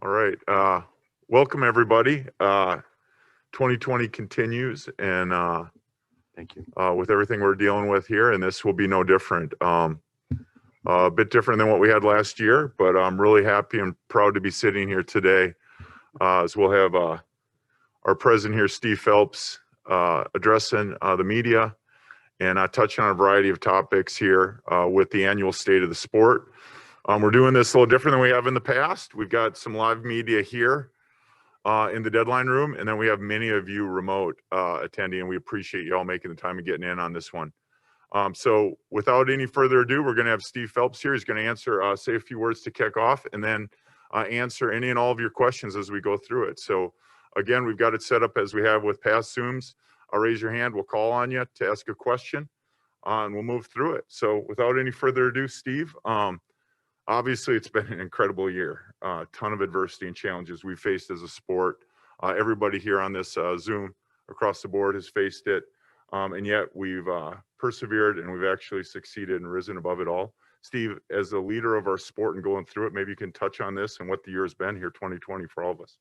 All right. Welcome, everybody. 2020 continues, and Thank you. with everything we're dealing with here, and this will be no different. A bit different than what we had last year, but I'm really happy and proud to be sitting here today. As we'll have our president here, Steve Phelps, addressing the media and touching on a variety of topics here with the annual State of the Sport. We're doing this a little different than we have in the past. We've got some live media here in the deadline room, and then we have many of you remote attending, and we appreciate you all making the time and getting in on this one. So without any further ado, we're going to have Steve Phelps here. He's going to answer, say a few words to kick off, and then answer any and all of your questions as we go through it. So again, we've got it set up as we have with past Zooms. Raise your hand. We'll call on you to ask a question, and we'll move through it. So without any further ado, Steve, obviously it's been an incredible year. A ton of adversity and challenges we've faced as a sport. Everybody here on this Zoom across the board has faced it. And yet we've persevered, and we've actually succeeded and risen above it all. Steve, as the leader of our sport and going through it, maybe you can touch on this and what the year has been here, 2020, for all of us.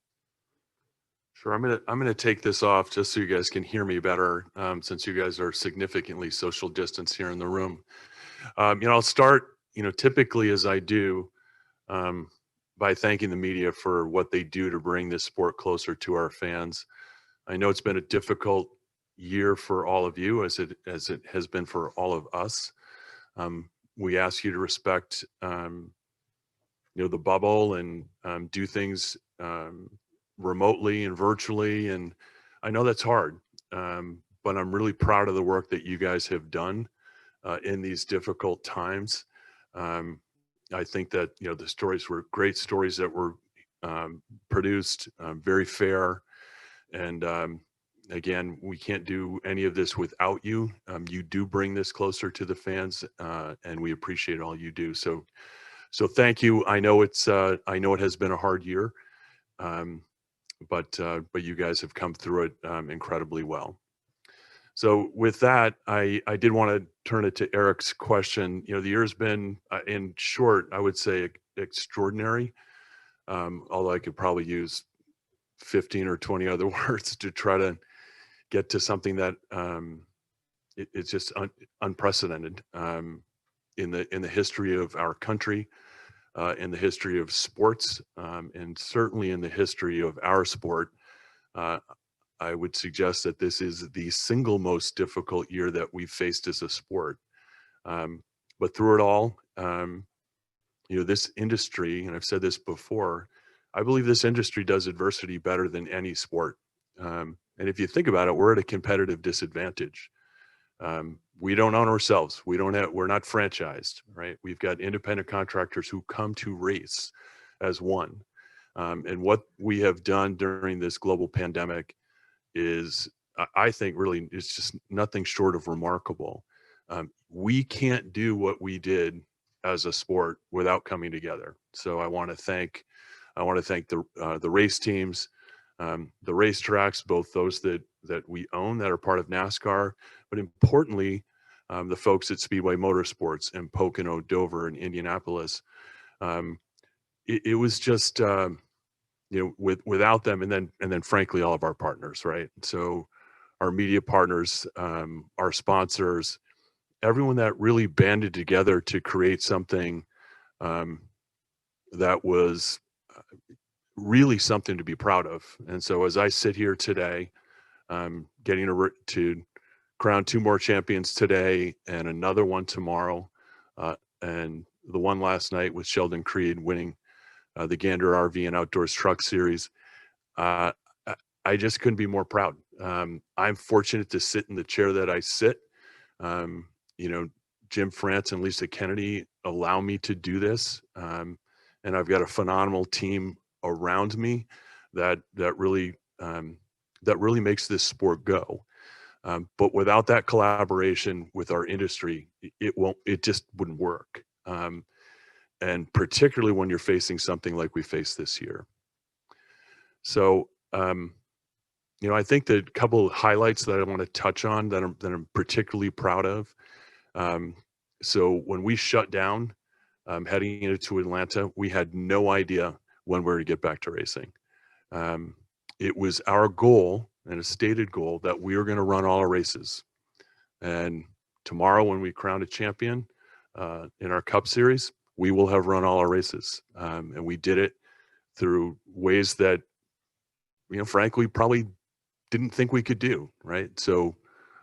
Sure. I'm gonna take this off just so you guys can hear me better, since you guys are significantly social distance here in the room. I'll start, typically as I do, by thanking the media for what they do to bring this sport closer to our fans. I know it's been a difficult year for all of you, as it has been for all of us. We ask you to respect, the bubble and do things remotely and virtually, and I know that's hard, but I'm really proud of the work that you guys have done in these difficult times. I think that the stories were great stories that were produced, very fair, and again, we can't do any of this without you. You do bring this closer to the fans, and we appreciate all you do. So thank you. I know it has been a hard year, but you guys have come through it incredibly well. So with that, I did want to turn it to Eric's question. The year's been, in short, I would say extraordinary, although I could probably use 15 or 20 other words to try to get to something that it's just unprecedented in the history of our country, in the history of sports, and certainly in the history of our sport. I would suggest that this is the single most difficult year that we've faced as a sport. But through it all, this industry, and I've said this before, I believe this industry does adversity better than any sport. And if you think about it, we're at a competitive disadvantage. We don't own ourselves. We're not franchised, right? We've got independent contractors who come to race as one. And what we have done during this global pandemic is, I think, really, it's just nothing short of remarkable. We can't do what we did as a sport without coming together. So I want to thank the race teams, the racetracks, both those that we own that are part of NASCAR, but importantly, the folks at Speedway Motorsports in Pocono, Dover, and Indianapolis. It was just without them, and then frankly all of our partners, right? So our media partners, our sponsors, everyone that really banded together to create something that was really something to be proud of. And so as I sit here today, getting to crown 2 more champions today and another one tomorrow, and the one last night with Sheldon Creed winning the Gander RV and Outdoors Truck Series, I just couldn't be more proud. I'm fortunate to sit in the chair that I sit. Jim France and Lisa Kennedy allow me to do this, and I've got a phenomenal team around me that really makes this sport go. But without that collaboration with our industry, it just wouldn't work. And particularly when you're facing something like we faced this year. So, I think the couple of highlights that I want to touch on that I'm particularly proud of. So when we shut down heading into Atlanta, we had no idea when we were to get back to racing. It was our goal and a stated goal that we were going to run all our races. And tomorrow, when we crown a champion in our Cup Series, we will have run all our races. And we did it through ways that, frankly, probably didn't think we could do, right? So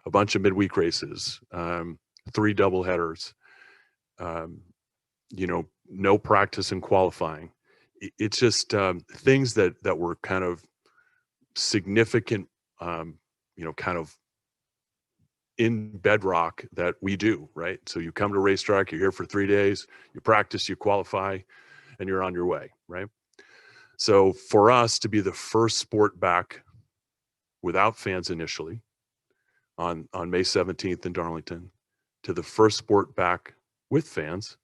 a bunch of midweek races, 3 doubleheaders, no practice and qualifying. It's just things that were kind of significant, kind of in bedrock that we do, right? So you come to racetrack, you're here for 3 days, you practice, you qualify, and you're on your way, right? So for us to be the first sport back without fans initially on May 17th in Darlington, to the first sport back with fans,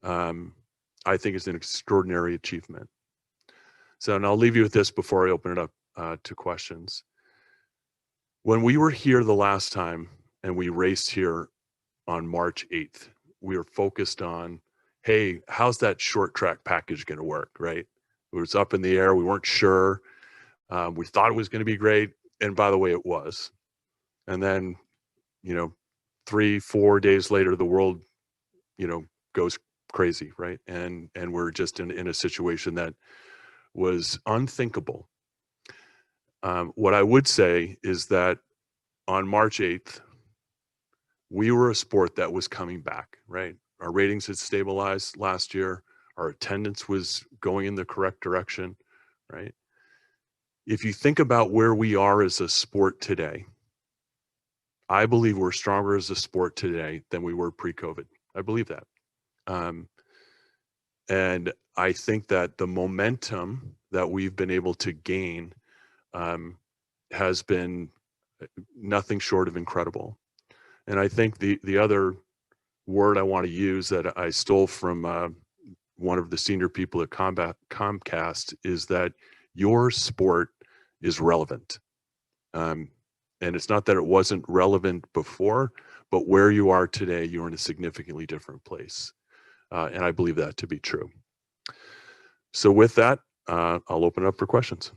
I think is an extraordinary achievement. So, and I'll leave you with this before I open it up to questions. When we were here the last time and we raced here on March 8th, we were focused on, hey, how's that short track package going to work, right? It was up in the air. We weren't sure. We thought it was going to be great. And by the way, it was. And then, 3-4 days later, the world, goes crazy, right? And we're just in a situation that was unthinkable. What I would say is that on March 8th, we were a sport that was coming back, right? Our ratings had stabilized last year. Our attendance was going in the correct direction, right? If you think about where we are as a sport today, I believe we're stronger as a sport today than we were pre-COVID. I believe that. And I think that the momentum that we've been able to gain has been nothing short of incredible. And I think the other word I want to use that I stole from one of the senior people at Comcast is that your sport is relevant. And it's not that it wasn't relevant before, but where you are today, you're in a significantly different place. And I believe that to be true. So with that, I'll open it up for questions.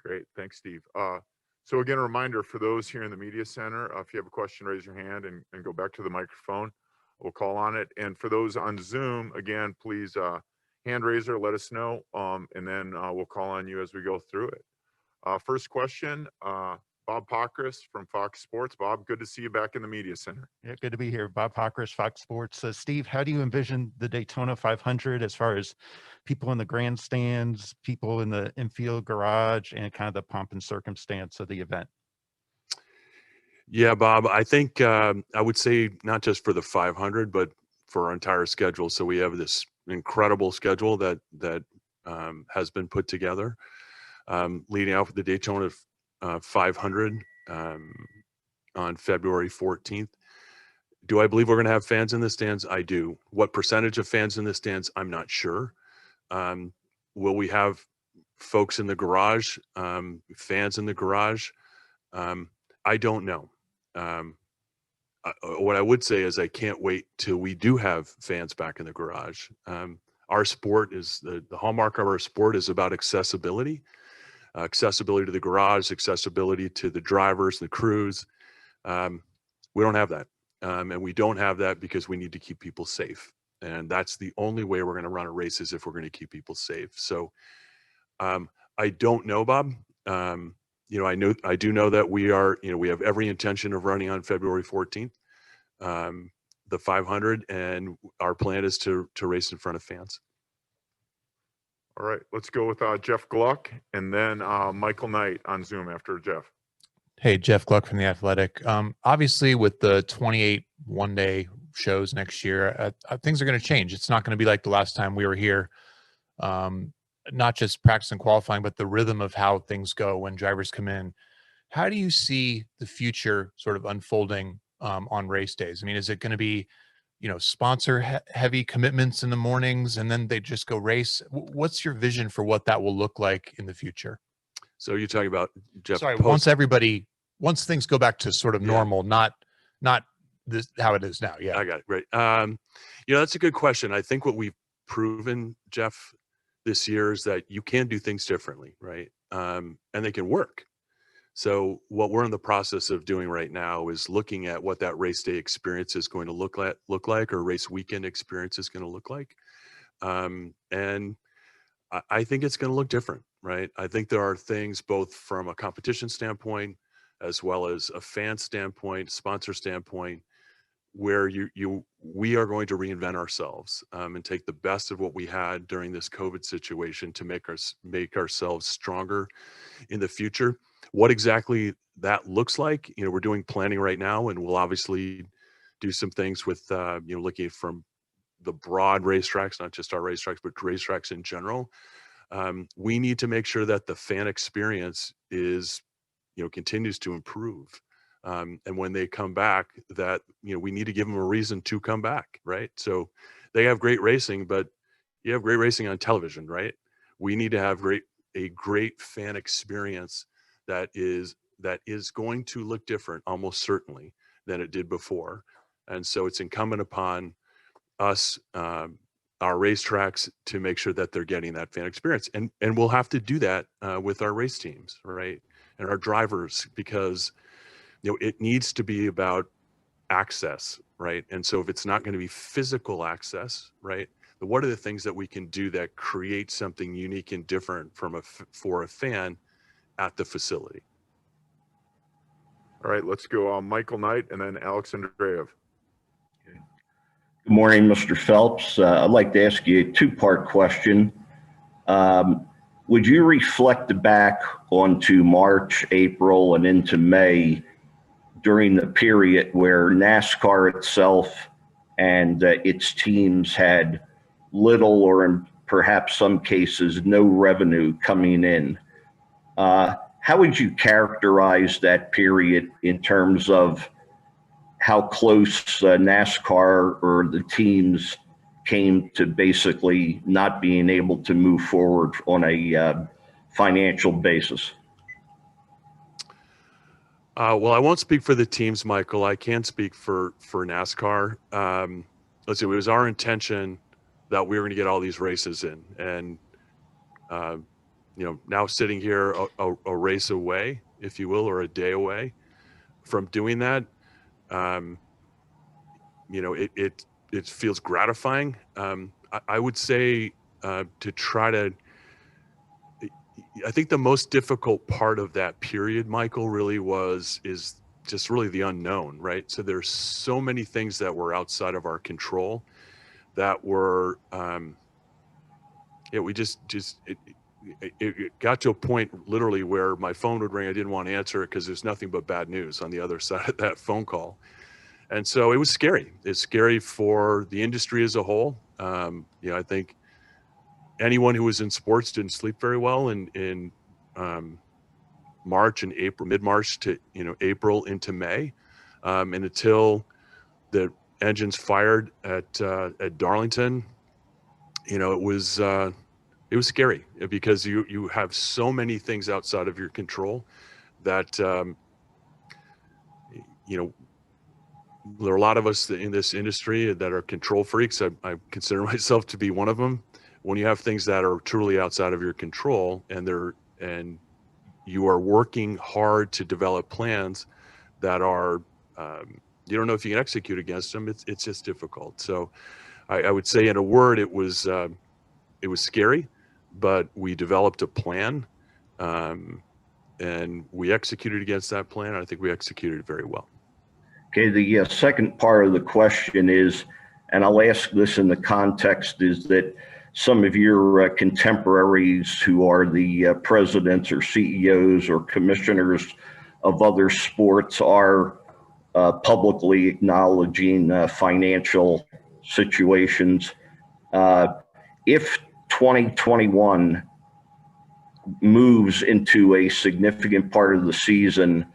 Great. Thanks, Steve. So again, a reminder for those here in the media center, if you have a question, raise your hand and go back to the microphone. We'll call on it. And for those on Zoom, again, please hand raiser, let us know, and then we'll call on you as we go through it. First question, Bob Pockris from Fox Sports. Bob, good to see you back in the media center. Yeah, good to be here. Bob Pockris, Fox Sports. Steve, how do you envision the Daytona 500 as far as people in the grandstands, people in the infield garage, and kind of the pomp and circumstance of the event? Yeah, Bob, I think I would say not just for the 500, but for our entire schedule. So we have this incredible schedule that has been put together, leading out with the Daytona 500 on February 14th. Do I believe we're going to have fans in the stands? I do. What percentage of fans in the stands? I'm not sure. Will we have folks in the garage, fans in the garage? I don't know. What I would say is I can't wait till we do have fans back in the garage. Our sport is the hallmark of our sport is about accessibility. Accessibility to the garage, accessibility to the drivers, the crews. We don't have that. And we don't have that because we need to keep people safe. And that's the only way we're going to run a race is if we're going to keep people safe. So I don't know, Bob. I do know that we have every intention of running on February 14th, the 500, and our plan is to race in front of fans. All right, let's go with Jeff Gluck and then Michael Knight on Zoom after Jeff. Hey, Jeff Gluck from The Athletic. Obviously, with the 28 one-day shows next year, things are going to change. It's not going to be like the last time we were here, not just practice and qualifying, but the rhythm of how things go when drivers come in. How do you see the future sort of unfolding on race days? I mean, is it going to be sponsor heavy commitments in the mornings and then they just go race? What's your vision for what that will look like in the future? So you're talking about, Jeff? Sorry, once things go back to sort of normal, not how it is now. Yeah. I got it. Great. That's a good question. I think what we've proven, Jeff, this year is that you can do things differently, right? And they can work. So what we're in the process of doing right now is looking at what that race day experience is going to look like, or race weekend experience is going to look like. And I think it's going to look different, right? I think there are things both from a competition standpoint, as well as a fan standpoint, sponsor standpoint, where we are going to reinvent ourselves and take the best of what we had during this COVID situation to make ourselves stronger in the future. What exactly that looks like, we're doing planning right now, and we'll obviously do some things with looking from the broad racetracks, not just our racetracks, but racetracks in general. We need to make sure that the fan experience is continues to improve. And when they come back, that, we need to give them a reason to come back, right? So they have great racing, but you have great racing on television, right? We need to have a great fan experience that is going to look different, almost certainly, than it did before. And so it's incumbent upon us, our racetracks, to make sure that they're getting that fan experience. And we'll have to do that with our race teams, right? And our drivers, because it needs to be about access, right? And so if it's not going to be physical access, right, what are the things that we can do that create something unique and different for a fan at the facility? All right, let's go Michael Knight and then Alex Andreev. Good morning, Mr. Phelps. I'd like to ask you a two-part question. Would you reflect back onto March, April, and into May during the period where NASCAR itself and its teams had little, or in perhaps some cases, no revenue coming in? How would you characterize that period in terms of how close NASCAR or the teams came to basically not being able to move forward on a financial basis? Well, I won't speak for the teams, Michael. I can speak for NASCAR. Let's see, it was our intention that we were going to get all these races in, and now sitting here a race away, if you will, or a day away from doing that, it feels gratifying. I would say to try to, I think the most difficult part of that period, Michael, really is just really the unknown, right? So there's so many things that were outside of our control that were, it got to a point literally where my phone would ring. I didn't want to answer it because there's nothing but bad news on the other side of that phone call. And so it was scary. It's scary for the industry as a whole. I think anyone who was in sports didn't sleep very well in March and April, mid-March to April into May, and until the engines fired at Darlington, it was scary, because you have so many things outside of your control that there are a lot of us in this industry that are control freaks. I consider myself to be one of them. When you have things that are truly outside of your control, and you are working hard to develop plans that are, you don't know if you can execute against them. It's just difficult. So I would say, in a word, it was scary, but we developed a plan, and we executed against that plan. I think we executed very well. Okay, the second part of the question is, and I'll ask this in the context, is that some of your contemporaries who are the presidents or CEOs or commissioners of other sports are publicly acknowledging financial situations. If 2021 moves into a significant part of the season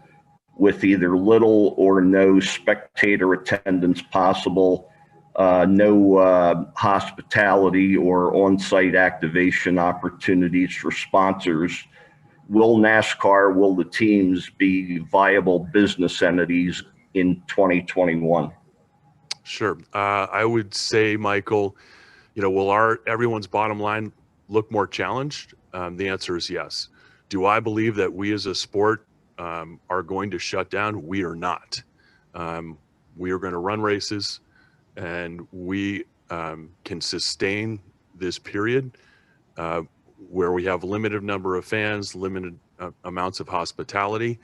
with either little or no spectator attendance possible, no hospitality or on-site activation opportunities for sponsors, will the teams be viable business entities in 2021? Sure. I would say, Michael, will everyone's bottom line look more challenged? The answer is yes. Do I believe that we as a sport are going to shut down? We are not. We are going to run races, and we can sustain this period where we have limited number of fans, limited amounts of hospitality.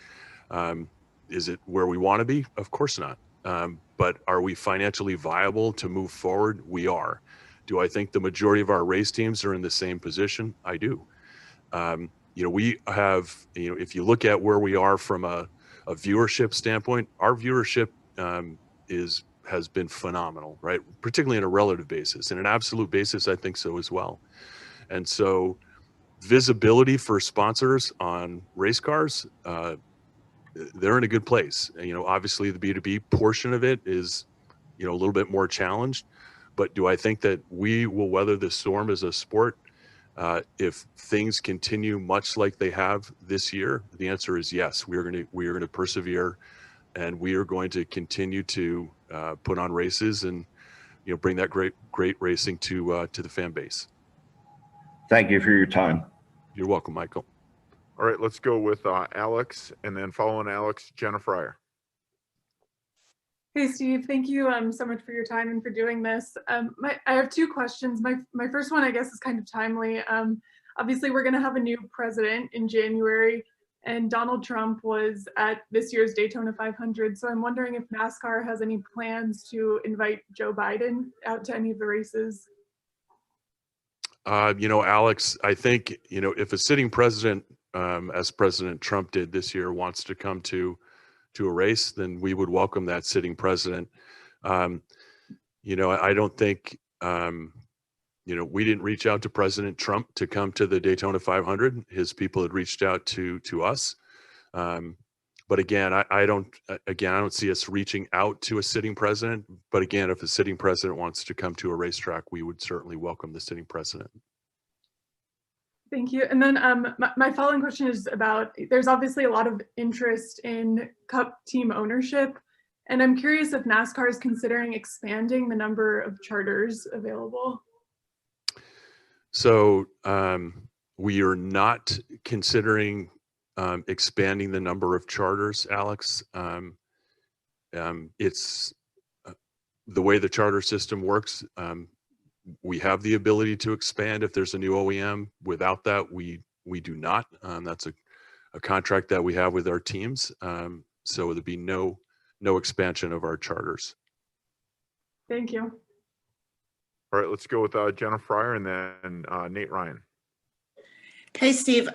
Is it where we want to be? Of course not. But are we financially viable to move forward? We are. Do I think the majority of our race teams are in the same position? I do. We have, if you look at where we are from a viewership standpoint, our viewership has been phenomenal, right? Particularly on a relative basis. In an absolute basis, I think so as well. And so visibility for sponsors on race cars, they're in a good place. Obviously the B2B portion of it is, a little bit more challenged, but do I think that we will weather the storm as a sport if things continue much like they have this year? The answer is yes. We are going to persevere, and we are going to continue to put on races and bring that great racing to the fan base. Thank you for your time. You're welcome, Michael. All right, let's go with Alex, and then following Alex, Jenna Fryer. Hey, Steve, thank you so much for your time and for doing this. I have two questions. My first one, I guess, is kind of timely. Obviously, we're going to have a new president in January, and Donald Trump was at this year's Daytona 500. So I'm wondering if NASCAR has any plans to invite Joe Biden out to any of the races. Alex, I think, if a sitting president, as President Trump did this year, wants to come to a race, then we would welcome that sitting president. I don't think, we didn't reach out to President Trump to come to the Daytona 500. His people had reached out to us. But again, I don't see us reaching out to a sitting president. But again, if a sitting president wants to come to a racetrack, we would certainly welcome the sitting president. Thank you. And then my following question is about, there's obviously a lot of interest in Cup team ownership. And I'm curious if NASCAR is considering expanding the number of charters available. So we are not considering expanding the number of charters, Alex. It's the way the charter system works. We have the ability to expand if there's a new OEM. Without that, we do not. That's a contract that we have with our teams. So there'd be no expansion of our charters. Thank you. All right, let's go with Jenna Fryer and then Nate Ryan. Hey, Steve.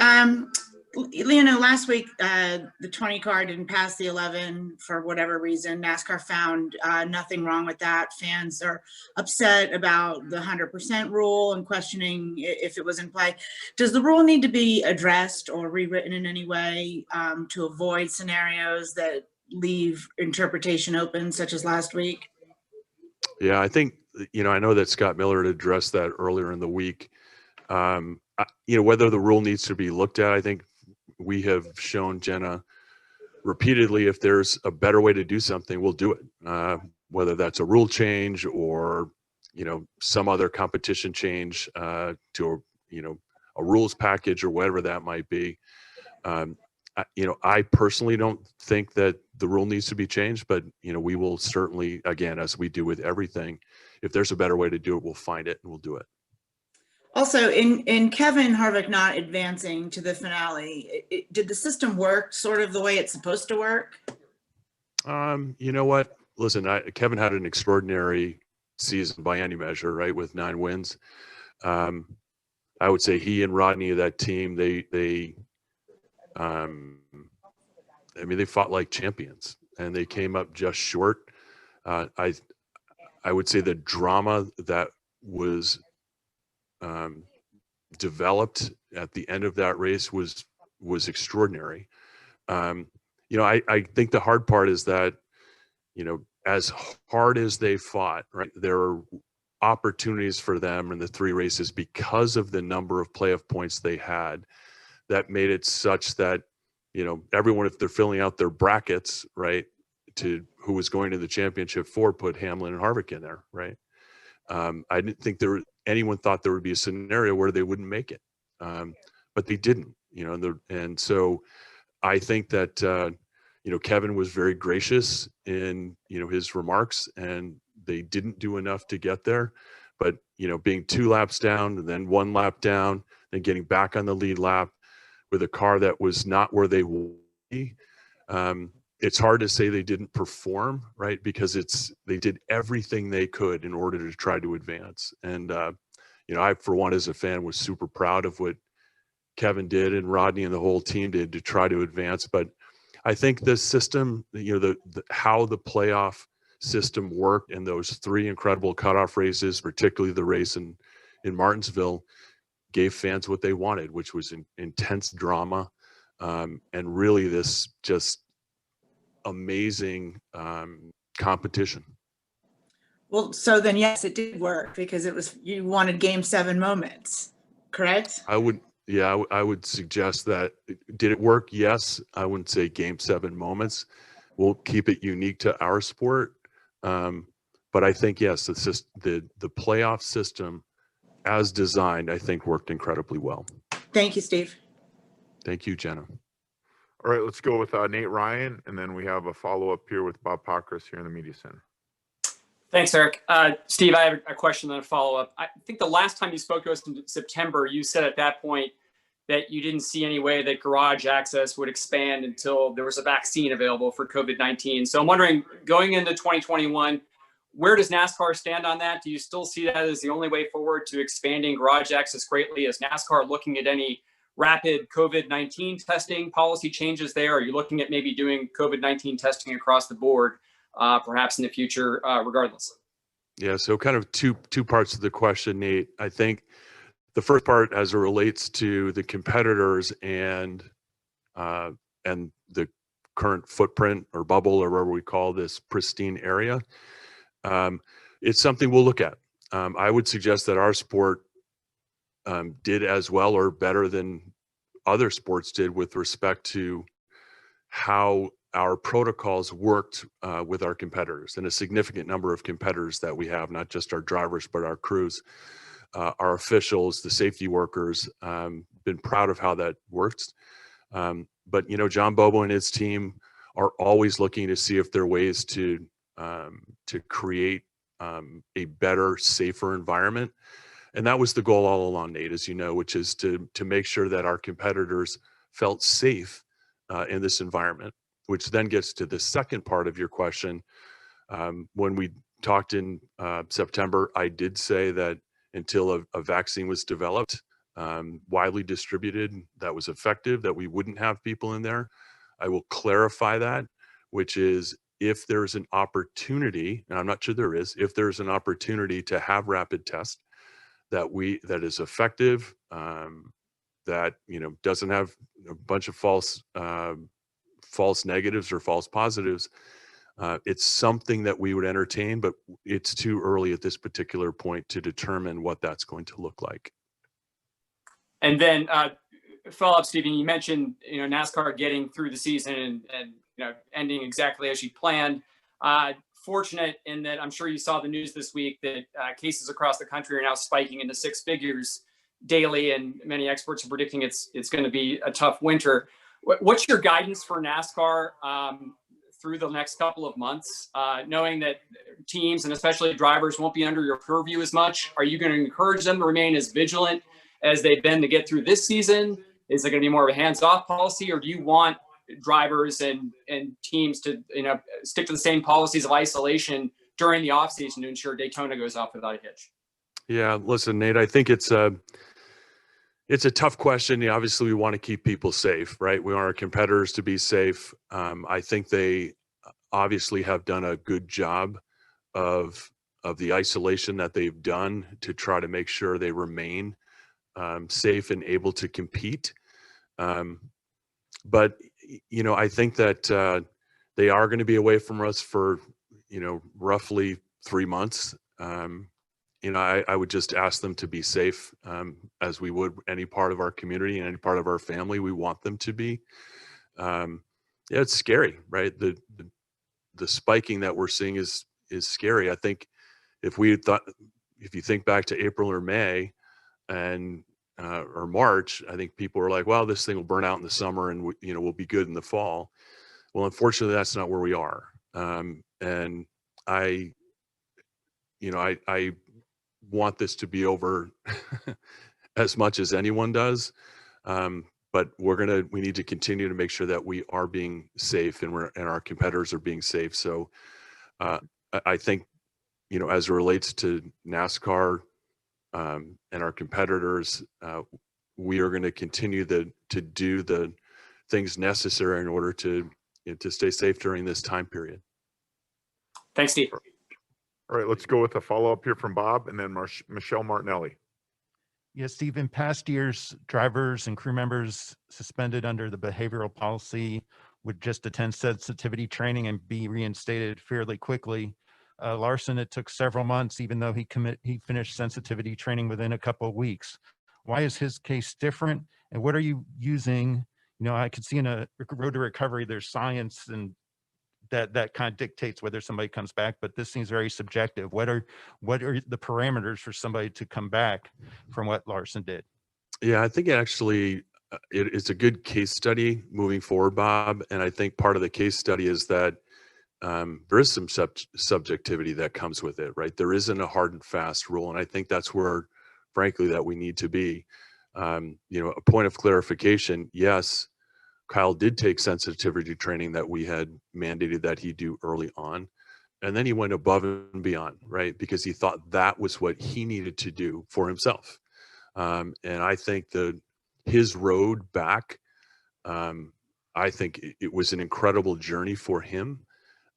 Last week, the 20 car didn't pass the 11 for whatever reason. NASCAR found nothing wrong with that. Fans are upset about the 100% rule and questioning if it was in play. Does the rule need to be addressed or rewritten in any way to avoid scenarios that leave interpretation open, such as last week? Yeah, I think, I know that Scott Miller had addressed that earlier in the week. Whether the rule needs to be looked at, I think we have shown, Jenna, repeatedly, if there's a better way to do something, we'll do it. Whether that's a rule change or, some other competition change to, a rules package or whatever that might be. I personally don't think that the rule needs to be changed, but, we will certainly, again, as we do with everything, if there's a better way to do it, we'll find it and we'll do it. Also, in Kevin Harvick not advancing to the finale, did the system work sort of the way it's supposed to work? You know what? Listen, Kevin had an extraordinary season by any measure, right? With 9 wins. I would say he and Rodney, that team, they fought like champions and they came up just short. I would say the drama that was developed at the end of that race was extraordinary. I think the hard part is that, as hard as they fought, right, there are opportunities for them in the 3 races because of the number of playoff points they had that made it such that, everyone, if they're filling out their brackets, right, to who was going to the championship, Ford put Hamlin and Harvick in there, right? I didn't think anyone thought there would be a scenario where they wouldn't make it, but they didn't, you know. And so I think that you know, Kevin was very gracious in, you know, his remarks, and they didn't do enough to get there. But, you know, being 2 laps down and then 1 lap down, then getting back on the lead lap with a car that was not where they would be, it's hard to say they didn't perform, right? Because they did everything they could in order to try to advance. And, you know, I, for one, as a fan, was super proud of what Kevin did and Rodney and the whole team did to try to advance. But I think the system, you know, how the playoff system worked in those 3 incredible cutoff races, particularly the race in Martinsville, gave fans what they wanted, which was intense drama, and really this just amazing competition. Well, so then yes, it did work because you wanted Game 7 moments, correct? I would suggest that. Did it work? Yes. I wouldn't say Game 7 moments. We'll keep it unique to our sport. But I think, yes, the playoff system as designed, I think worked incredibly well. Thank you, Steve. Thank you, Jenna. All right, let's go with Nate Ryan, and then we have a follow-up here with Bob Pockrass here in the Media Center. Thanks, Eric. Steve, I have a question and a follow-up. I think the last time you spoke to us in September, you said at that point that you didn't see any way that garage access would expand until there was a vaccine available for COVID-19. So I'm wondering, going into 2021, where does NASCAR stand on that? Do you still see that as the only way forward to expanding garage access greatly? Is NASCAR looking at any rapid COVID-19 testing policy changes there? Are you looking at maybe doing COVID-19 testing across the board, perhaps in the future, regardless? Yeah, so kind of two parts of the question, Nate. I think the first part, as it relates to the competitors and the current footprint or bubble, or whatever we call this pristine area, it's something we'll look at. I would suggest that our sport did as well or better than other sports did with respect to how our protocols worked with our competitors, and a significant number of competitors that we have, not just our drivers, but our crews, our officials, the safety workers. Been proud of how that works. But, you know, John Bobo and his team are always looking to see if there are ways to create a better, safer environment. And that was the goal all along, Nate, as you know, which is to make sure that our competitors felt safe in this environment, which then gets to the second part of your question. When we talked in September, I did say that until a vaccine was developed, widely distributed, that was effective, that we wouldn't have people in there. I will clarify that, which is if there's an opportunity, and I'm not sure there is, if there's an opportunity to have rapid tests that is effective, that, you know, doesn't have a bunch of false negatives or false positives, it's something that we would entertain, but it's too early at this particular point to determine what that's going to look like. And then follow up, Stephen, you mentioned, you know, NASCAR getting through the season and you know, ending exactly as you planned. Fortunate in that I'm sure you saw the news this week that cases across the country are now spiking into 6 figures daily, and many experts are predicting it's going to be a tough winter. What's your guidance for NASCAR through the next couple of months, knowing that teams and especially drivers won't be under your purview as much? Are you going to encourage them to remain as vigilant as they've been to get through this season? Is it going to be more of a hands-off policy, or do you want drivers and teams to, you know, stick to the same policies of isolation during the off season to ensure Daytona goes off without a hitch? Yeah, listen, Nate, I think it's a tough question. Yeah, obviously we want to keep people safe, right? We want our competitors to be safe. I think they obviously have done a good job of the isolation that they've done to try to make sure they remain safe and able to compete. But, you know, I think that they are going to be away from us for, you know, roughly 3 months. You know, I would just ask them to be safe, as we would any part of our community and any part of our family. We want them to be. Yeah, it's scary, right? the spiking that we're seeing is scary. I think if we had thought, if you think back to April or May and or March, I think people were like, well, this thing will burn out in the summer and we'll be good in the fall. Well, unfortunately, that's not where we are. And I want this to be over as much as anyone does. But we need to continue to make sure that we are being safe and our competitors are being safe. So I think, as it relates to NASCAR and our competitors, we are going to continue to do the things necessary in order to stay safe during this time period. Thanks, Steve. All right, let's go with a follow-up here from Bob and then Michelle Martinelli. Yes, Steve, in past years, drivers and crew members suspended under the behavioral policy would just attend sensitivity training and be reinstated fairly quickly. Larson, it took several months, even though he finished sensitivity training within a couple of weeks. Why is his case different? And what are you using? I could see in a road to recovery, there's science and that kind of dictates whether somebody comes back, but this seems very subjective. What are the parameters for somebody to come back from what Larson did? Yeah, I think it's a good case study moving forward, Bob. And I think part of the case study is that there is some subjectivity that comes with it, right? There isn't a hard and fast rule. And I think that's where, frankly, that we need to be. A point of clarification, yes, Kyle did take sensitivity training that we had mandated that he do early on. And then he went above and beyond, right? Because he thought that was what he needed to do for himself. And I think his road back, I think it was an incredible journey for him.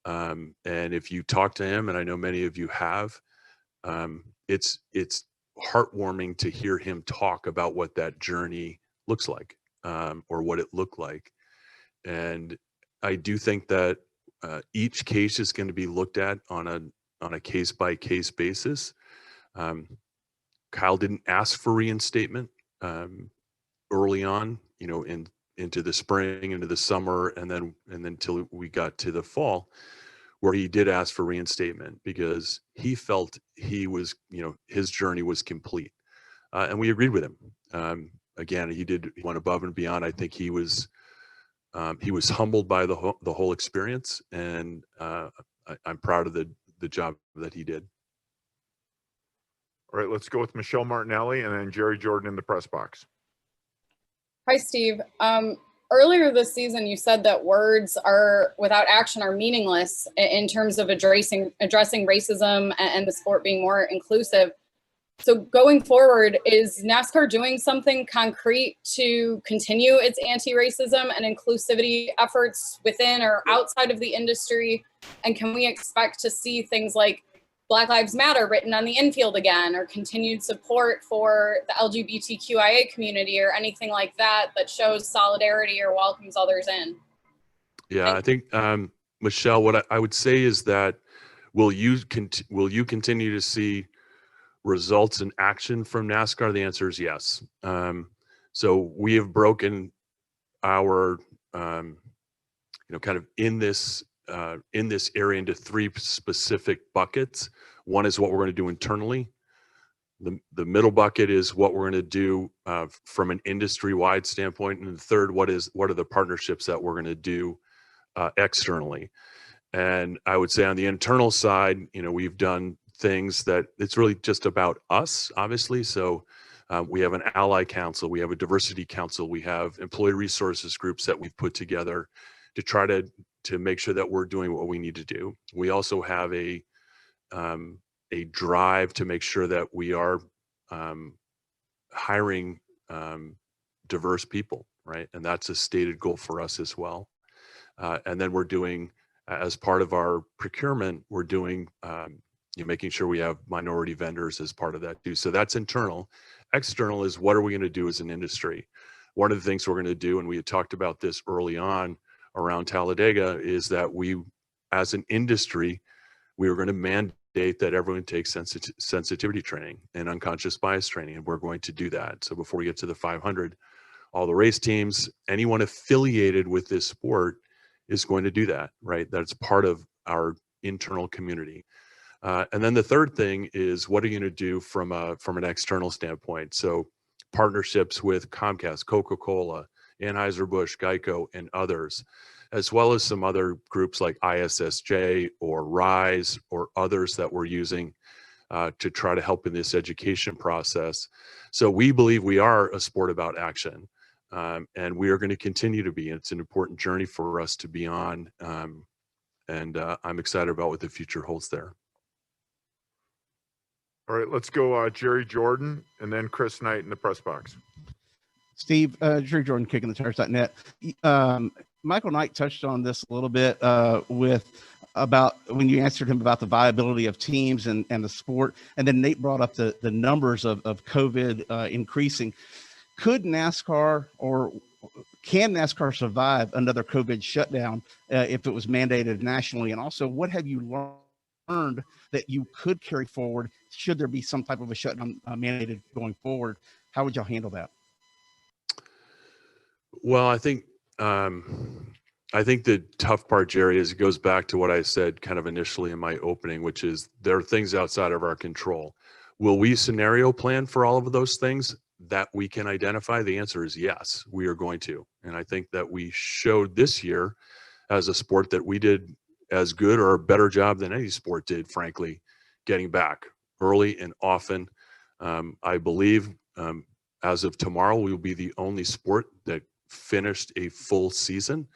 And if you talk to him, and I know many of you have, it's heartwarming to hear him talk about what that journey looks like, or what it looked like. And I do think that each case is going to be looked at on a case by case basis. Kyle didn't ask for reinstatement early on, into the spring, into the summer, and then till we got to the fall, where he did ask for reinstatement because he felt he was, his journey was complete, and we agreed with him. Again, he went above and beyond. I think he was humbled by the whole experience, and I'm proud of the job that he did. All right, let's go with Michelle Martinelli and then Jerry Jordan in the press box. Hi, Steve. Earlier this season, you said that words without action are meaningless in terms of addressing racism and the sport being more inclusive. So going forward, is NASCAR doing something concrete to continue its anti-racism and inclusivity efforts within or outside of the industry? And can we expect to see things like Black Lives Matter written on the infield again, or continued support for the LGBTQIA community, or anything like that shows solidarity or welcomes others in? Yeah, I think, Michelle, what I would say is that will you continue to see results in action from NASCAR? The answer is yes. So we have broken our, kind of in this area into three specific buckets. One is what we're going to do internally. The middle bucket is what we're going to do from an industry-wide standpoint, and the third, what are the partnerships that we're going to do externally. And I would say on the internal side, we've done things that it's really just about us, obviously. So we have an ally council, we have a diversity council, we have employee resources groups that we've put together to try to make sure that we're doing what we need to do. We also have a drive to make sure that we are hiring diverse people, right? And that's a stated goal for us as well. And then we're doing, as part of our procurement, we're doing making sure we have minority vendors as part of that too. So that's internal. External is what are we going to do as an industry? One of the things we're going to do, and we had talked about this early on around Talladega, is that we, as an industry, we were going to mandate that everyone takes sensitivity training and unconscious bias training, and we're going to do that. So before we get to the 500, all the race teams, anyone affiliated with this sport is going to do that, right? That's part of our internal community. And then the third thing is, what are you going to do from an external standpoint? So partnerships with Comcast, Coca-Cola, Anheuser-Busch, Geico, and others, as well as some other groups like ISSJ or RISE or others that we're using to try to help in this education process. So we believe we are a sport about action, and we are going to continue to be. It's an important journey for us to be on, and I'm excited about what the future holds there. All right, let's go Jerry Jordan and then Chris Knight in the press box. Steve, Jerry Jordan, kicking the tires.net. Michael Knight touched on this a little bit about when you answered him about the viability of teams and the sport. And then Nate brought up the numbers of COVID increasing. Could NASCAR, or can NASCAR survive another COVID shutdown if it was mandated nationally? And also, what have you learned that you could carry forward should there be some type of a shutdown mandated going forward? How would y'all handle that? Well, I think the tough part, Jerry, is it goes back to what I said kind of initially in my opening, which is there are things outside of our control. Will we scenario plan for all of those things that we can identify? The answer is yes, we are going to. And I think that we showed this year as a sport that we did as good or a better job than any sport did, frankly, getting back early and often. I believe as of tomorrow, we will be the only sport that finished a full season.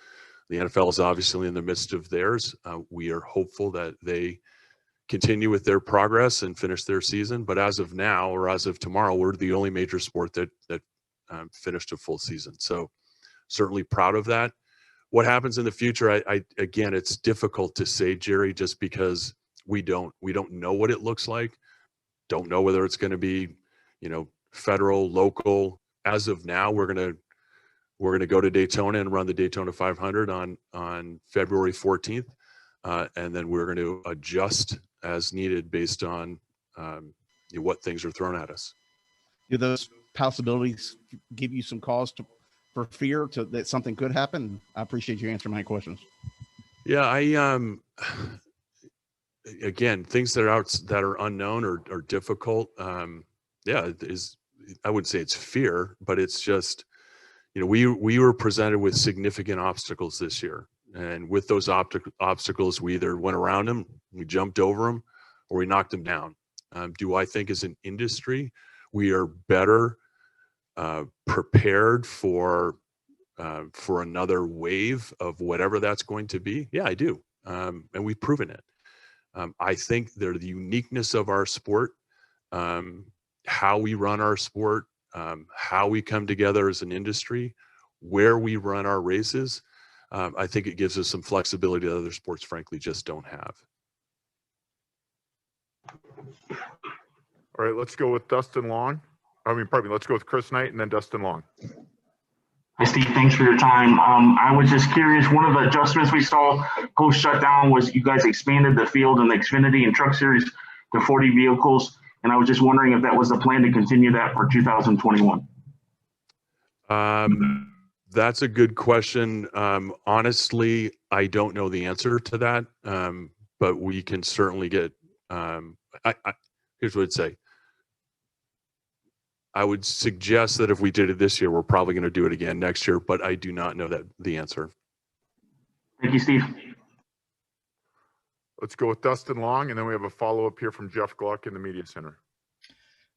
The NFL is obviously in the midst of theirs. We are hopeful that they continue with their progress and finish their season. But as of now, or as of tomorrow, we're the only major sport that finished a full season. So certainly proud of that. What happens in the future, again, it's difficult to say, Jerry, just because we don't know what it looks like. Don't know whether it's going to be, federal, local. As of now, we're going to go to Daytona and run the Daytona 500 on February 14th, and then we're going to adjust as needed based on what things are thrown at us. Do those possibilities give you some cause for fear that something could happen? I appreciate you answering my questions. Yeah, again, things that are unknown or difficult. I wouldn't say it's fear, but it's just, we were presented with significant obstacles this year, and with those obstacles, we either went around them, we jumped over them, or we knocked them down. Do I think as an industry we are better prepared for another wave of whatever that's going to be? Yeah, I do, and we've proven it. I think the uniqueness of our sport, how we run our sport, how we come together as an industry, where we run our races, I think it gives us some flexibility that other sports, frankly, just don't have. All right, let's go with Dustin Long. Let's go with Chris Knight and then Dustin Long. Hi, Steve. Thanks for your time. I was just curious, one of the adjustments we saw post-shutdown was you guys expanded the field in the Xfinity and Truck Series to 40 vehicles, and I was just wondering if that was the plan to continue that for 2021. That's a good question. Honestly, I don't know the answer to that, but we can certainly get, here's what I'd say. I would suggest that if we did it this year, we're probably going to do it again next year, but I do not know the answer. Thank you, Steve. Let's go with Dustin Long, and then we have a follow-up here from Jeff Gluck in the Media Center.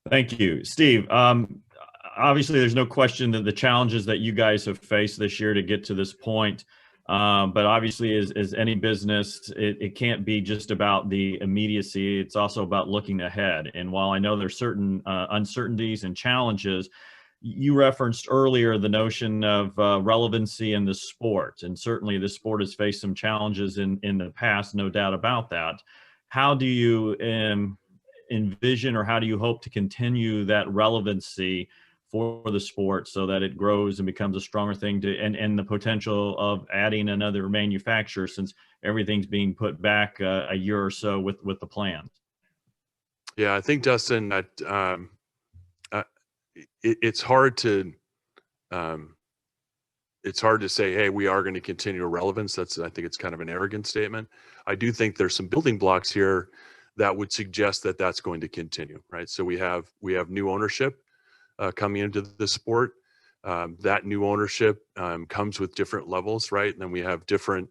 Thank you, Steve. Obviously, there's no question that the challenges that you guys have faced this year to get to this point, but obviously, as any business, it can't be just about the immediacy. It's also about looking ahead. And while I know there's certain uncertainties and challenges, you referenced earlier the notion of relevancy in the sport. And certainly the sport has faced some challenges in the past, no doubt about that. How do you envision, or how do you hope to continue that relevancy for the sport so that it grows and becomes a stronger thing and the potential of adding another manufacturer, since everything's being put back a year or so with the plans? Yeah, I think, Dustin, that it's hard to it's hard to say, hey, we are going to continue Relevance. I think it's kind of an arrogant statement. I do think there's some building blocks here that would suggest that that's going to continue, right? So we have new ownership coming into the sport. That new ownership comes with different levels, right? And then we have different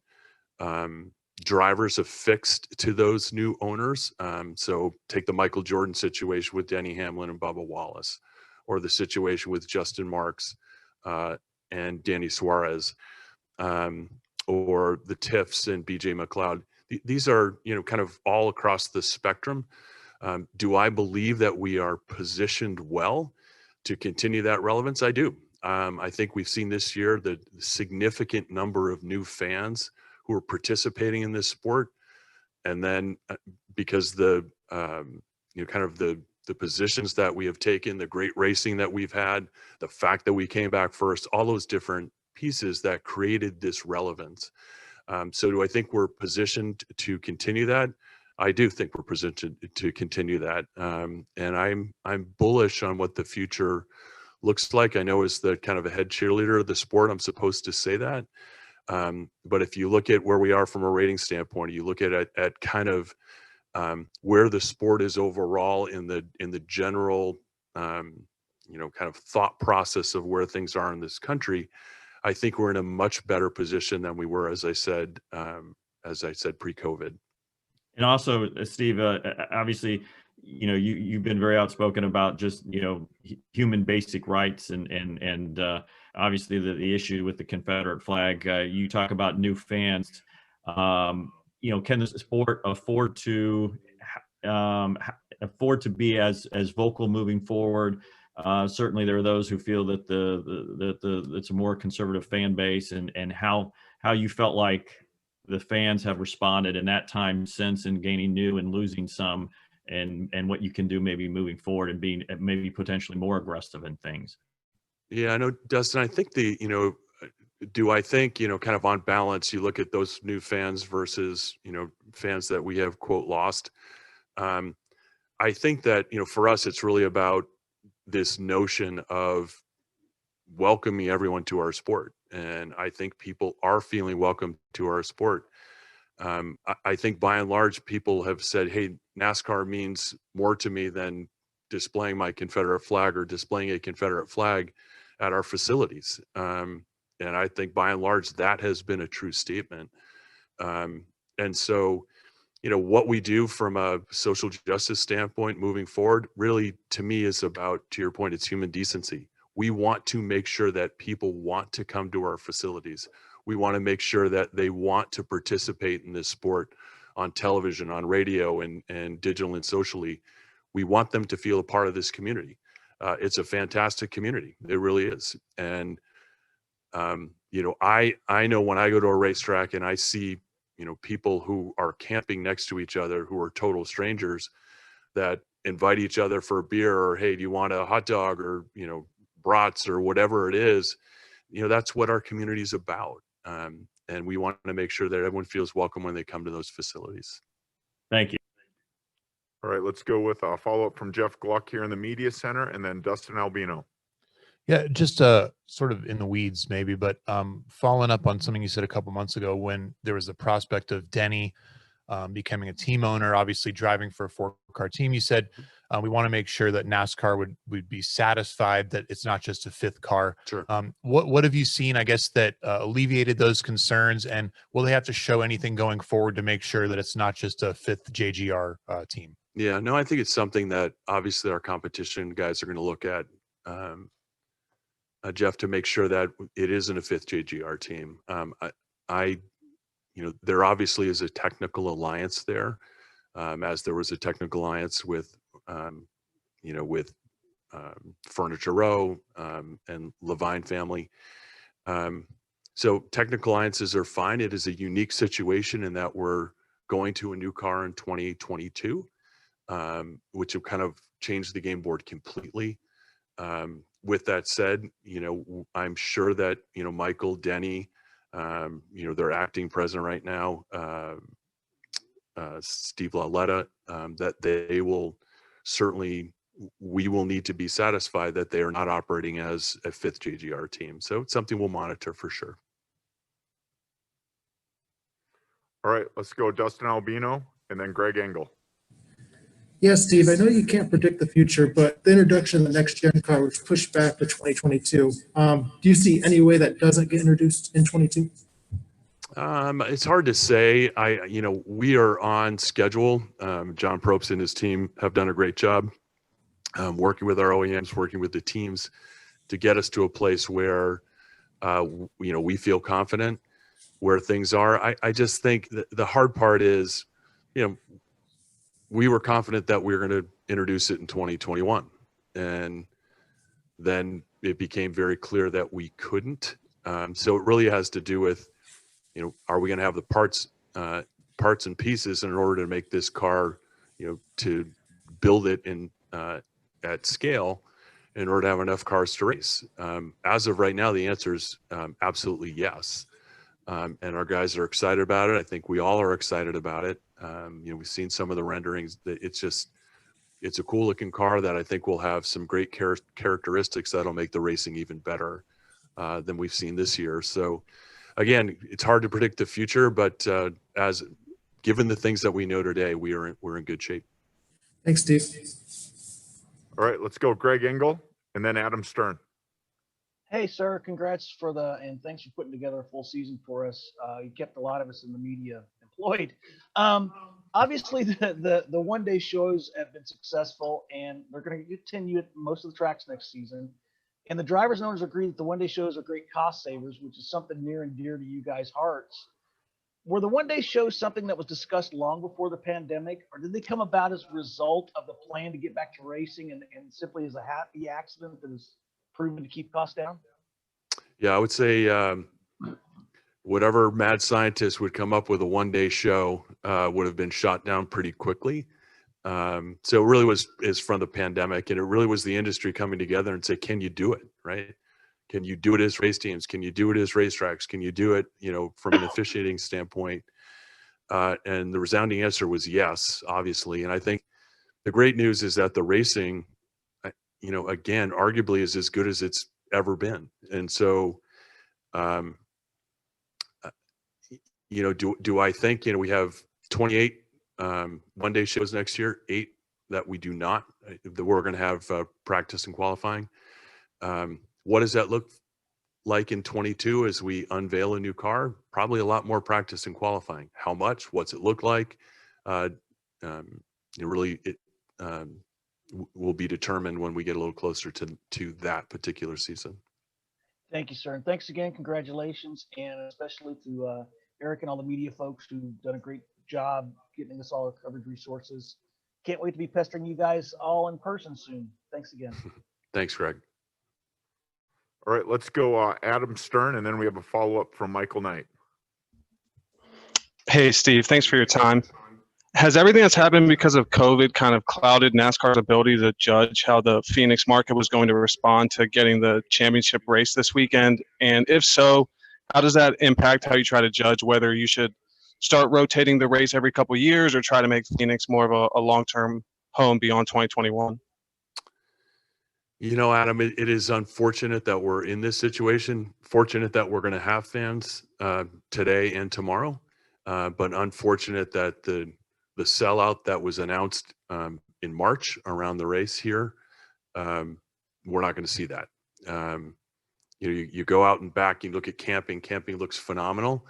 drivers affixed to those new owners. So take the Michael Jordan situation with Denny Hamlin and Bubba Wallace, or the situation with Justin Marks and Danny Suarez, or the Tiffs and BJ McLeod. These are, kind of all across the spectrum. Do I believe that we are positioned well to continue that relevance? I do. I think we've seen this year the significant number of new fans who are participating in this sport. And then because the positions that we have taken, the great racing that we've had, the fact that we came back first, all those different pieces that created this relevance. So do I think we're positioned to continue that? I do think we're positioned to continue that. And I'm bullish on what the future looks like. I know as the kind of a head cheerleader of the sport, I'm supposed to say that. But if you look at where we are from a rating standpoint, you look at kind of where the sport is overall in the general, kind of thought process of where things are in this country, I think we're in a much better position than we were, as I said pre-COVID. And also, Steve, obviously, you've been very outspoken about just, human basic rights and obviously the issue with the Confederate flag. You talk about new fans. Can the sport afford to be as vocal moving forward? Certainly, there are those who feel that it's a more conservative fan base, and how you felt like the fans have responded in that time since, and gaining new and losing some, and what you can do maybe moving forward and being maybe potentially more aggressive in things. Yeah, I know, Dustin, I think do I think, kind of on balance, you look at those new fans versus, fans that we have, quote, lost. I think that, for us, it's really about this notion of welcoming everyone to our sport. And I think people are feeling welcome to our sport. I think by and large, people have said, hey, NASCAR means more to me than displaying my Confederate flag or displaying a Confederate flag at our facilities. And I think by and large, that has been a true statement. And so, what we do from a social justice standpoint moving forward, really, to me, is about, to your point, it's human decency. We want to make sure that people want to come to our facilities. We want to make sure that they want to participate in this sport on television, on radio, and digital and socially. We want them to feel a part of this community. It's a fantastic community. It really is. And, I know when I go to a racetrack and I see, people who are camping next to each other, who are total strangers, that invite each other for a beer, or, hey, do you want a hot dog, or, brats, or whatever it is, that's what our community is about. And we want to make sure that everyone feels welcome when they come to those facilities. Thank you. All right, let's go with a follow-up from Jeff Gluck here in the media center, and then Dustin Albino. Yeah, just sort of in the weeds maybe, but following up on something you said a couple months ago when there was the prospect of Denny becoming a team owner, obviously driving for a 4-car team. You said we want to make sure that NASCAR would be satisfied that it's not just a 5th car. Sure. What have you seen, I guess, that alleviated those concerns, and will they have to show anything going forward to make sure that it's not just a 5th JGR team? Yeah, no, I think it's something that obviously our competition guys are going to look at, Jeff, to make sure that it isn't a 5th JGR team. There obviously is a technical alliance there, as there was a technical alliance with Furniture Row and Levine family. So technical alliances are fine. It is a unique situation in that we're going to a new car in 2022, which will kind of change the game board completely. With that said, I'm sure that, Michael, Denny, their acting president right now, Steve Lauletta, that they will certainly we will need to be satisfied that they are not operating as a 5th JGR team. So it's something we'll monitor for sure. All right, let's go Dustin Albino and then Greg Engel. Yes, Steve, I know you can't predict the future, but the introduction of the next gen car was pushed back to 2022. Do you see any way that doesn't get introduced in 22? It's hard to say. We are on schedule. John Probst and his team have done a great job working with our OEMs, working with the teams to get us to a place where, we feel confident where things are. I just think that the hard part is, we were confident that we were going to introduce it in 2021. And then it became very clear that we couldn't. So it really has to do with, are we going to have the parts and pieces in order to make this car, to build it in at scale in order to have enough cars to race? As of right now, the answer is absolutely yes. And our guys are excited about it. I think we all are excited about it. We've seen some of the renderings. That it's a cool looking car that I think will have some great characteristics that'll make the racing even better than we've seen this year. So again, it's hard to predict the future, but as given the things that we know today, we're in good shape. Thanks, Steve. All right, let's go Greg Engel and then Adam Stern. Hey, sir, congrats and thanks for putting together a full season for us. You kept a lot of us in the media employed. Obviously, the one-day shows have been successful, and they're going to continue at most of the tracks next season. And the drivers and owners agree that the one-day shows are great cost savers, which is something near and dear to you guys' hearts. Were the one-day shows something that was discussed long before the pandemic, or did they come about as a result of the plan to get back to racing and simply as a happy accident that has proven to keep costs down? Yeah, I would say whatever mad scientist would come up with a one-day show would have been shot down pretty quickly. So it really is from the pandemic, and it really was the industry coming together and say, can you do it, right? Can you do it as race teams? Can you do it as racetracks? Can you do it, from an officiating standpoint? And the resounding answer was yes, obviously. And I think the great news is that the racing, again, arguably is as good as it's ever been. And so, do I think, we have 28 one-day shows next year, 8 that we do not, that we're going to have practice and qualifying. What does that look like in 22 as we unveil a new car? Probably a lot more practice and qualifying. How much? What's it look like? It will be determined when we get a little closer to that particular season. Thank you, sir. And thanks again. Congratulations. And especially to Eric and all the media folks who've done a great job getting us all our coverage resources. Can't wait to be pestering you guys all in person soon. Thanks again. Thanks, Greg. All right, let's go Adam Stern, and then we have a follow-up from Michael Knight. Hey, Steve, thanks for your time. Has everything that's happened because of COVID kind of clouded NASCAR's ability to judge how the Phoenix market was going to respond to getting the championship race this weekend? And if so, how does that impact how you try to judge whether you should start rotating the race every couple of years or try to make Phoenix more of a long-term home beyond 2021? Adam, it is unfortunate that we're in this situation. Fortunate that we're going to have fans today and tomorrow, but unfortunate that the sellout that was announced in March around the race here, we're not going to see that. You go out and back, you look at camping. Camping looks phenomenal,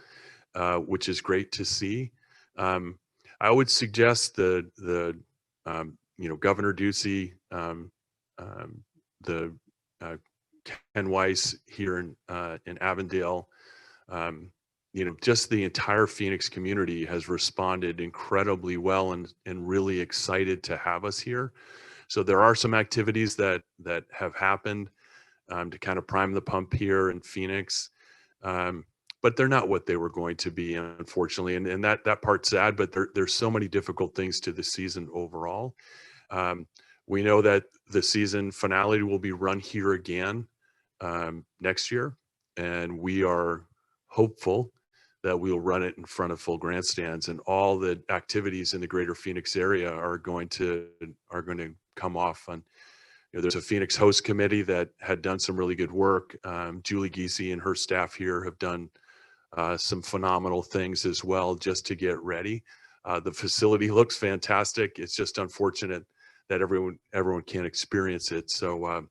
which is great to see. I would suggest the Governor Ducey, the Ken Weiss here in Avondale, just the entire Phoenix community has responded incredibly well and really excited to have us here. So there are some activities that have happened to kind of prime the pump here in Phoenix, but they're not what they were going to be, unfortunately. And that part's sad, but there's so many difficult things to the season overall. We know that the season finale will be run here again next year, and we are hopeful that we'll run it in front of full grandstands, and all the activities in the greater Phoenix area are going to come off on. There's a Phoenix host committee that had done some really good work. Julie Giese and her staff here have done some phenomenal things as well just to get ready. The facility looks fantastic. It's just unfortunate that everyone can't experience it. So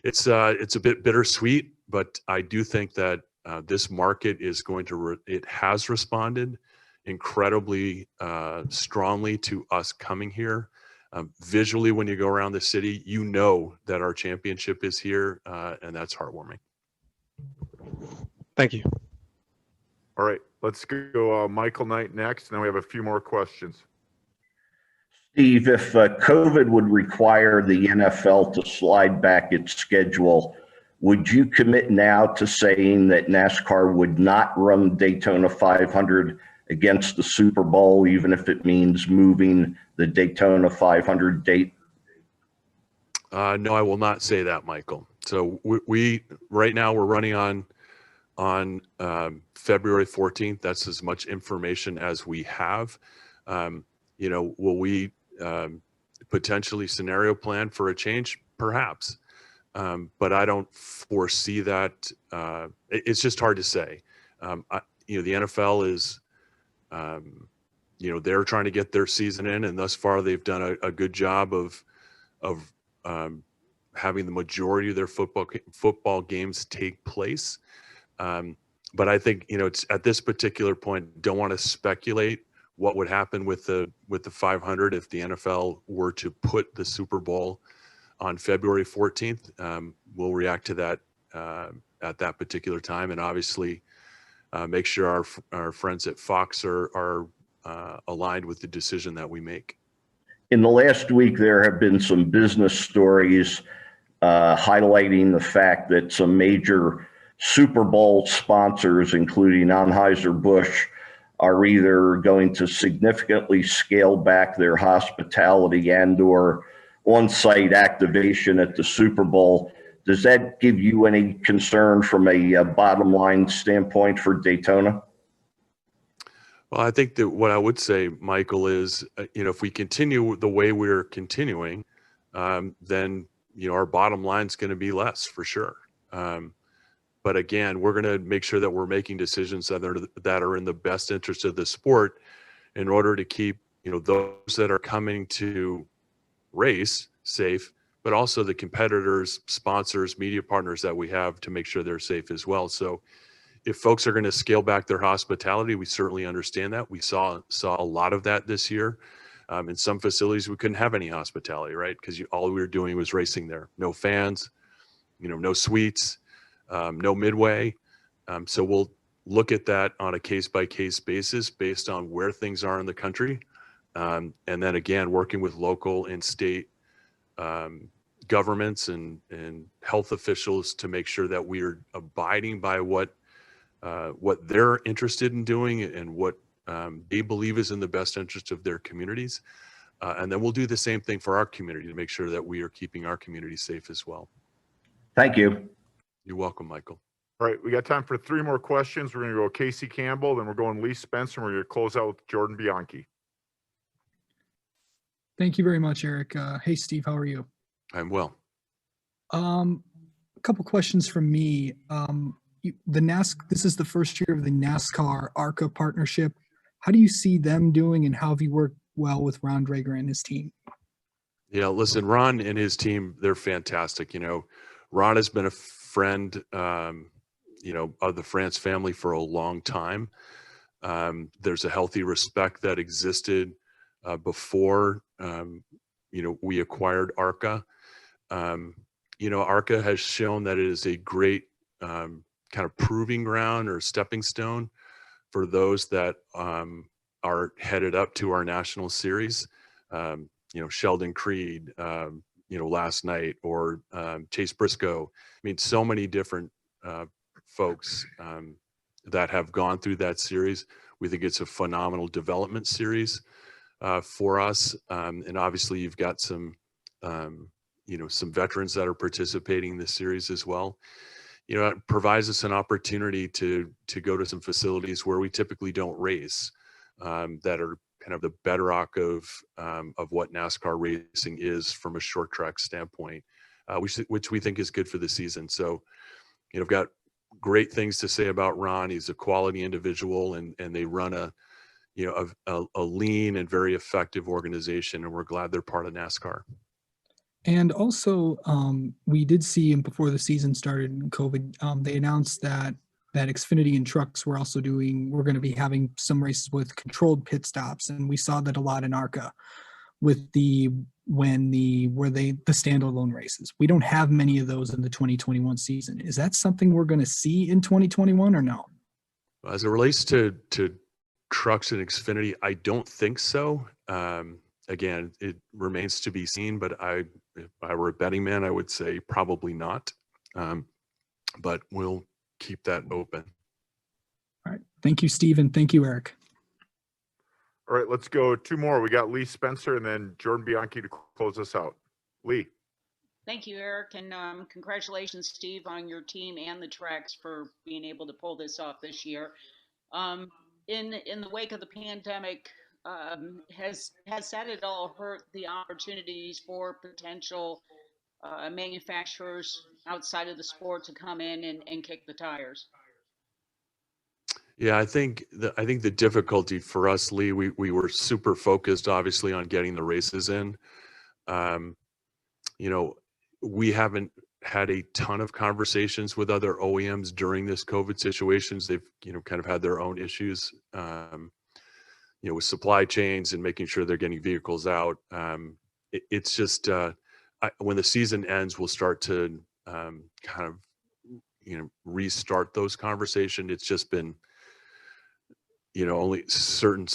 it's a bit bittersweet, but I do think that this market is going to, it has responded incredibly strongly to us coming here. Visually, when you go around the city, you know that our championship is here, and that's heartwarming. Thank you. All right, let's go Michael Knight next, and then we have a few more questions. Steve, if COVID would require the NFL to slide back its schedule, would you commit now to saying that NASCAR would not run Daytona 500 against the Super Bowl, even if it means moving the Daytona 500 date? No, I will not say that, Michael. So we right now we're running on February 14th. That's as much information as we have. Will we potentially scenario plan for a change? Perhaps. But I don't foresee that. It's just hard to say. The NFL is, they're trying to get their season in, and thus far they've done a good job of having the majority of their football games take place. But I think, it's at this particular point, don't want to speculate what would happen with the 500 if the NFL were to put the Super Bowl on February 14th. We'll react to that at that particular time, and obviously make sure our friends at Fox are aligned with the decision that we make. In the last week, there have been some business stories highlighting the fact that some major Super Bowl sponsors, including Anheuser-Busch, are either going to significantly scale back their hospitality and/or on-site activation at the Super Bowl. Does that give you any concern from a bottom line standpoint for Daytona? Well, I think that what I would say, Michael, is, if we continue the way we're continuing, then, our bottom line is going to be less for sure. But again, we're going to make sure that we're making decisions that are in the best interest of the sport in order to keep, those that are coming to race safe, but also the competitors, sponsors, media partners that we have to make sure they're safe as well. So if folks are going to scale back their hospitality, we certainly understand that. We saw a lot of that this year. In some facilities, we couldn't have any hospitality, right? Because all we were doing was racing there. No fans, no suites, no midway. So we'll look at that on a case-by-case basis based on where things are in the country. And then again, working with local and state governments and health officials to make sure that we are abiding by what they're interested in doing and what they believe is in the best interest of their communities. And then we'll do the same thing for our community to make sure that we are keeping our community safe as well. Thank you. You're welcome, Michael. All right, we got time for 3 more questions. We're going to go Casey Campbell, then we're going Lee Spencer, and we're going to close out with Jordan Bianchi. Thank you very much, Eric. Hey, Steve, how are you? I'm well. A couple questions from me. This is the first year of the NASCAR ARCA Partnership. How do you see them doing, and how have you worked well with Ron Drager and his team? Yeah, listen, Ron and his team, they're fantastic. Ron has been a friend, of the France family for a long time. There's a healthy respect that existed before, we acquired ARCA. ARCA has shown that it is a great kind of proving ground or stepping stone for those that are headed up to our national series. Sheldon Creed, last night, or Chase Briscoe. I mean, so many different folks that have gone through that series. We think it's a phenomenal development series for us. And obviously you've got some veterans that are participating in this series as well. you know, it provides us an opportunity to go to some facilities where we typically don't race, that are kind of the bedrock of what NASCAR racing is from a short track standpoint, which we think is good for the season. So, you know, I've got great things to say about Ron. He's a quality individual, and they run a lean and very effective organization, and we're glad they're part of NASCAR. And also, we did see before the season started in COVID, they announced that Xfinity and trucks were also we're going to be having some races with controlled pit stops, and we saw that a lot in ARCA with the standalone races. We don't have many of those in the 2021 season. Is that something we're going to see in 2021 or no? As it relates to trucks and Xfinity, I don't think so. Again, it remains to be seen, but if I were a betting man, I would say probably not. But we'll keep that open. All right. Thank you, Steve, and thank you, Eric. All right, let's go two more. We got Lee Spencer and then Jordan Bianchi to close us out. Lee. Thank you, Eric, and congratulations, Steve, on your team and the tracks for being able to pull this off this year. In the wake of the pandemic, has that at all hurt the opportunities for potential manufacturers outside of the sport to come in and kick the tires? Yeah, I think the difficulty for us, Lee, we were super focused, obviously, on getting the races in. You know, we haven't had a ton of conversations with other OEMs during this COVID situations. They've, you know, kind of had their own issues, you know, with supply chains and making sure they're getting vehicles out. It's just when the season ends, we'll start to kind of, you know, restart those conversations. It's just been, you know, only certain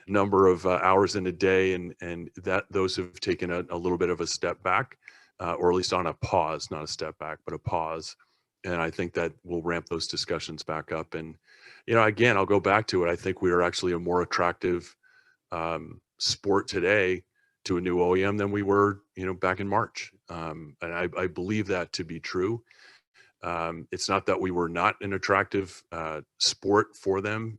number of hours in a day, and that those have taken a little bit of a step back, or at least on a pause, not a step back, but a pause. And I think that will ramp those discussions back up. And, you know, again, I'll go back to it. I think we are actually a more attractive sport today to a new OEM than we were, you know, back in March. And I believe that to be true. It's not that we were not an attractive sport for them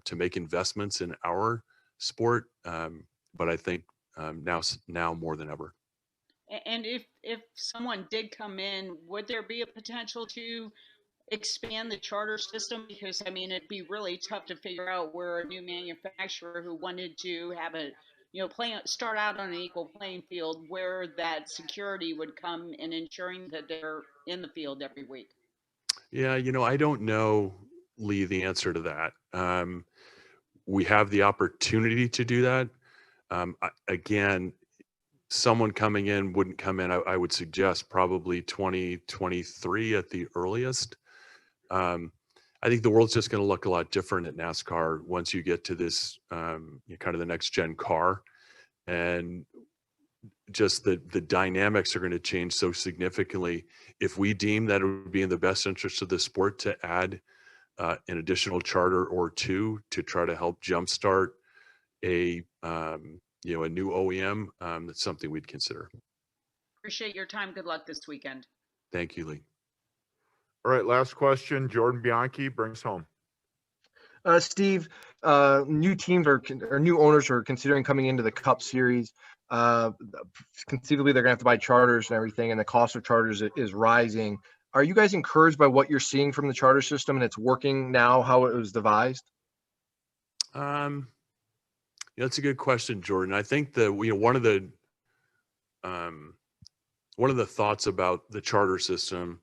to make investments in our sport, but I think now more than ever. And if someone did come in, would there be a potential to expand the charter system? Because I mean, it'd be really tough to figure out where a new manufacturer who wanted to have a, you know, start out on an equal playing field, where that security would come in ensuring that they're in the field every week. Yeah, you know, I don't know, Lee, the answer to that. We have the opportunity to do that. Again, someone coming in wouldn't come in, I would suggest probably 2023 at the earliest. I think the world's just going to look a lot different at NASCAR once you get to this kind of the next gen car, and just the dynamics are going to change so significantly. If we deem that it would be in the best interest of the sport to add an additional charter or two to try to help jumpstart a new OEM, that's something we'd consider. Appreciate your time. Good luck this weekend. Thank you, Lee. All right, last question. Jordan Bianchi, brings home. Steve, new teams or new owners are considering coming into the Cup Series. Conceivably, they're going to have to buy charters and everything, and the cost of charters is rising. Are you guys encouraged by what you're seeing from the charter system and it's working now, how it was devised? Yeah, that's a good question, Jordan. I think that one of the thoughts about the charter system,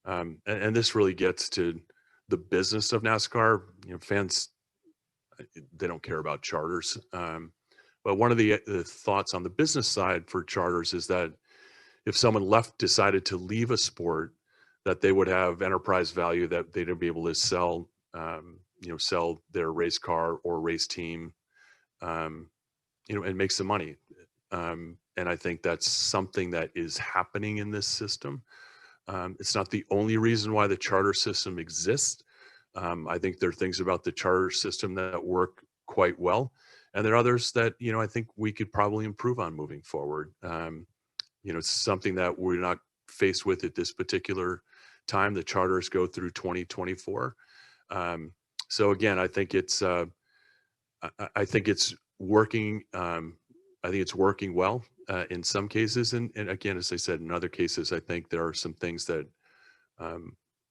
and this really gets to the business of NASCAR. You know, fans, they don't care about charters, but one of the thoughts on the business side for charters is that if someone decided to leave a sport, that they would have enterprise value, that they'd be able to sell their race car or race team, and make some money. And I think that's something that is happening in this system. It's not the only reason why the charter system exists. I think there are things about the charter system that work quite well, and there are others that I think we could probably improve on moving forward. It's something that we're not faced with at this particular time. The charters go through 2024. So again, I think it's working. I think it's working well in some cases, and again, as I said, in other cases, I think there are some things that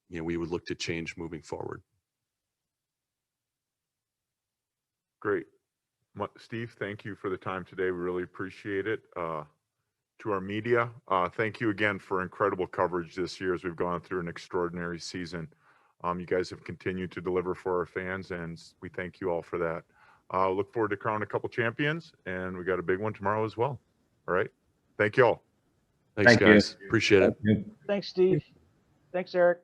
we would look to change moving forward. Great. Steve, thank you for the time today. We really appreciate it. To our media, thank you again for incredible coverage this year as we've gone through an extraordinary season. You guys have continued to deliver for our fans, and we thank you all for that. Look forward to crowning a couple champions, and we got a big one tomorrow as well. All right. Thank you all. Thanks, guys. Appreciate it. Thanks, Steve. Thanks, Eric.